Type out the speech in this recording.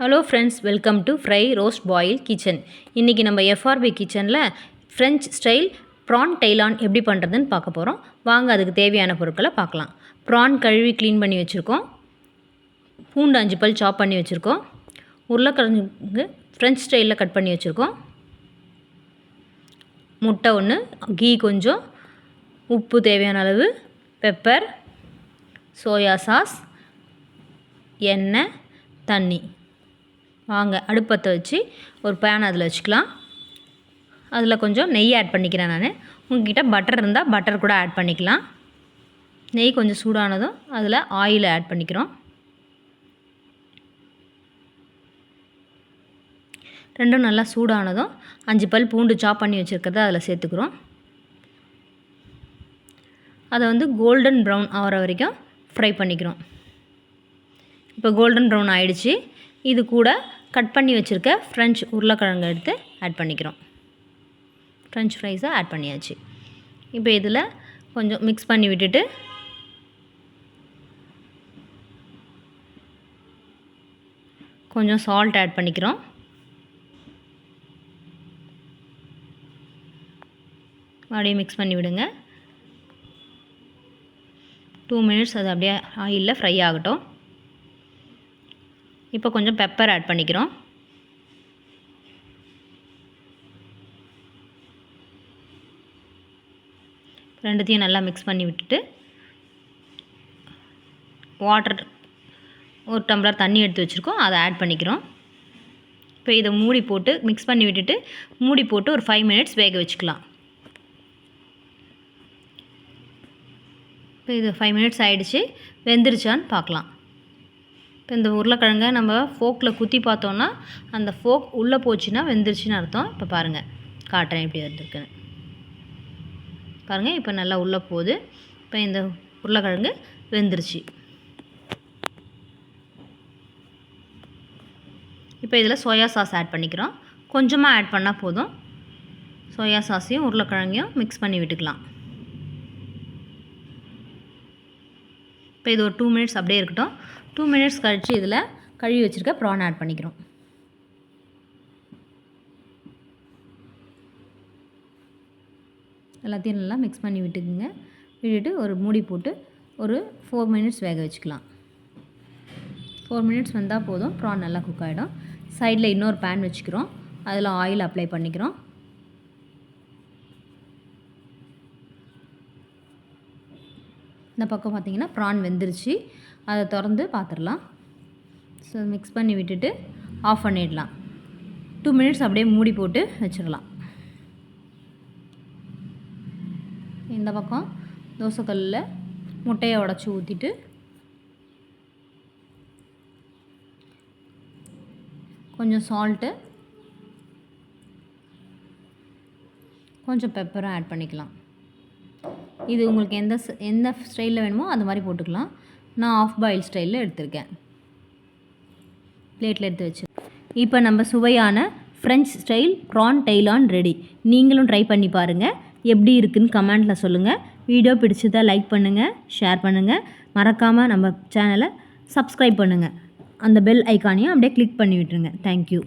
Hello friends, welcome to fry roast boil kitchen. இன்றைக்கி நம்ம FRP கிச்சனில் ஃப்ரெஞ்ச் ஸ்டைல் ப்ரான் டெய்லான் எப்படி பண்ணுறதுன்னு பார்க்க போகிறோம். வாங்க அதுக்கு தேவையான பொருட்களை பார்க்கலாம். ப்ரான் கழுவி க்ளீன் பண்ணி வச்சுருக்கோம். பூண்டு 5 பல் சாப் பண்ணி வச்சுருக்கோம். உருளைக்கிழங்கு ஃப்ரெஞ்ச் ஸ்டைலில் கட் பண்ணி வச்சுருக்கோம். முட்டை 1, கீ கொஞ்சம், உப்பு தேவையான அளவு, பெப்பர், சோயா சாஸ், எண்ணெய், தண்ணி. வாங்க அடுப்பத்தை வச்சு ஒரு பேன் அதில் வச்சுக்கலாம். அதில் கொஞ்சம் நெய் ஆட் பண்ணிக்கிறேன். நான் உங்கள்கிட்ட பட்டர் இருந்தால் பட்டர் கூட ஆட் பண்ணிக்கலாம். நெய் கொஞ்சம் சூடானதும் அதில் ஆயில் ஆட் பண்ணிக்கிறோம். ரெண்டும் நல்லா சூடானதும் 5 பல் பூண்டு சாப் பண்ணி வச்சுருக்கிறத அதில் சேர்த்துக்கிறோம். அதை கோல்டன் ப்ரௌன் ஆகிற வரைக்கும் ஃப்ரை பண்ணிக்கிறோம். இப்போ கோல்டன் ப்ரௌன் ஆகிடுச்சு. இது கூட கட் பண்ணி வச்சுருக்க ஃப்ரெஞ்ச் உருளைக்கிழங்கு எடுத்து ஆட் பண்ணிக்கிறோம். ஃப்ரெஞ்ச் ஃப்ரைஸை ஆட் பண்ணியாச்சு. இப்போ இதில் கொஞ்சம் மிக்ஸ் பண்ணி விட்டுட்டு கொஞ்சம் சால்ட் ஆட் பண்ணிக்கிறோம். அப்படியே மிக்ஸ் பண்ணி விடுங்க. 2 மினிட்ஸ் அது அப்படியே ஆயிலில் ஃப்ரை ஆகட்டும். இப்போ கொஞ்சம் பெப்பர் ஆட் பண்ணிக்கிறோம். ரெண்டுத்தையும் நல்லா மிக்ஸ் பண்ணி விட்டுட்டு வாட்டர் 1 டம்ளர் தண்ணி எடுத்து வச்சுருக்கோம், அதை ஆட் பண்ணிக்கிறோம். இப்போ இதை மூடி போட்டு மிக்ஸ் பண்ணி விட்டுட்டு மூடி போட்டு ஒரு 5 மினிட்ஸ் வேக வச்சுக்கலாம். இப்போ இது 5 மினிட்ஸ் ஆகிடுச்சு. வெந்துருச்சான்னு பார்க்கலாம். இப்போ இந்த உருளைக்கிழங்கை நம்ம ஃபோக்கில் குத்தி பார்த்தோன்னா அந்த ஃபோக் உள்ளே போச்சுன்னா வெந்துருச்சுன்னு அர்த்தம். இப்போ பாருங்கள், காட்டுறேன் எப்படி வந்திருக்குன்னு பாருங்கள். இப்போ நல்லா உள்ளே போகுது. இப்போ இந்த உருளைக்கிழங்கு வெந்துருச்சு. இப்போ இதில் சோயா சாஸ் ஆட் பண்ணிக்கிறோம். கொஞ்சமாக ஆட் பண்ணால் போதும். சோயா சாஸையும் உருளைக்கிழங்கையும் மிக்ஸ் பண்ணி விட்டுக்கலாம். இப்போ இது ஒரு 2 மினிட்ஸ் அப்படியே இருக்கட்டும். 2 மினிட்ஸ் கழித்து இதில் கழுவி வச்சுருக்க ப்ரான் ஆட் பண்ணிக்கிறோம். எல்லாத்தையும் நல்லா மிக்ஸ் பண்ணி விட்டுக்குங்க. விட்டுட்டு ஒரு மூடி போட்டு ஒரு 4 மினிட்ஸ் வேக வச்சுக்கலாம். 4 மினிட்ஸ் வந்தால் போதும். ப்ரான் நல்லா குக் ஆகிடும். சைடில் இன்னொரு பேன் வச்சுக்கிறோம். அதில் ஆயில் அப்ளை பண்ணிக்கிறோம். இந்த பக்கம் பார்த்திங்கன்னா ப்ரான் வெந்துருச்சு. அதை திறந்து பார்த்துடலாம். ஸோ மிக்ஸ் பண்ணி விட்டுட்டு ஆஃப் பண்ணிடலாம். 2 மினிட்ஸ் அப்படியே மூடி போட்டு வச்சிடலாம். இந்த பக்கம் தோசைக்கல்லில் முட்டையை உடச்சி ஊற்றிட்டு கொஞ்சம் சால்ட்டு கொஞ்சம் பெப்பரும் ஆட் பண்ணிக்கலாம். இது உங்களுக்கு எந்த ஸ்டைலில் வேணுமோ அந்த மாதிரி போட்டுக்கலாம். நான் ஆஃப் பாயில் ஸ்டைலில் எடுத்திருக்கேன். பிளேட்டில் எடுத்து வச்சு இப்போ நம்ம சுவையான ஃப்ரெஞ்ச் ஸ்டைல் ப்ரான் டெய்லான் ரெடி. நீங்களும் ட்ரை பண்ணி பாருங்கள். எப்படி இருக்குதுன்னு கமெண்ட்டில் சொல்லுங்கள். வீடியோ பிடிச்சதா லைக் பண்ணுங்கள், ஷேர் பண்ணுங்கள். மறக்காமல் நம்ம சேனலை சப்ஸ்கிரைப் பண்ணுங்கள். அந்த பெல் ஐக்கானையும் அப்படியே கிளிக் பண்ணி விட்டுருங்க. தேங்க்யூ.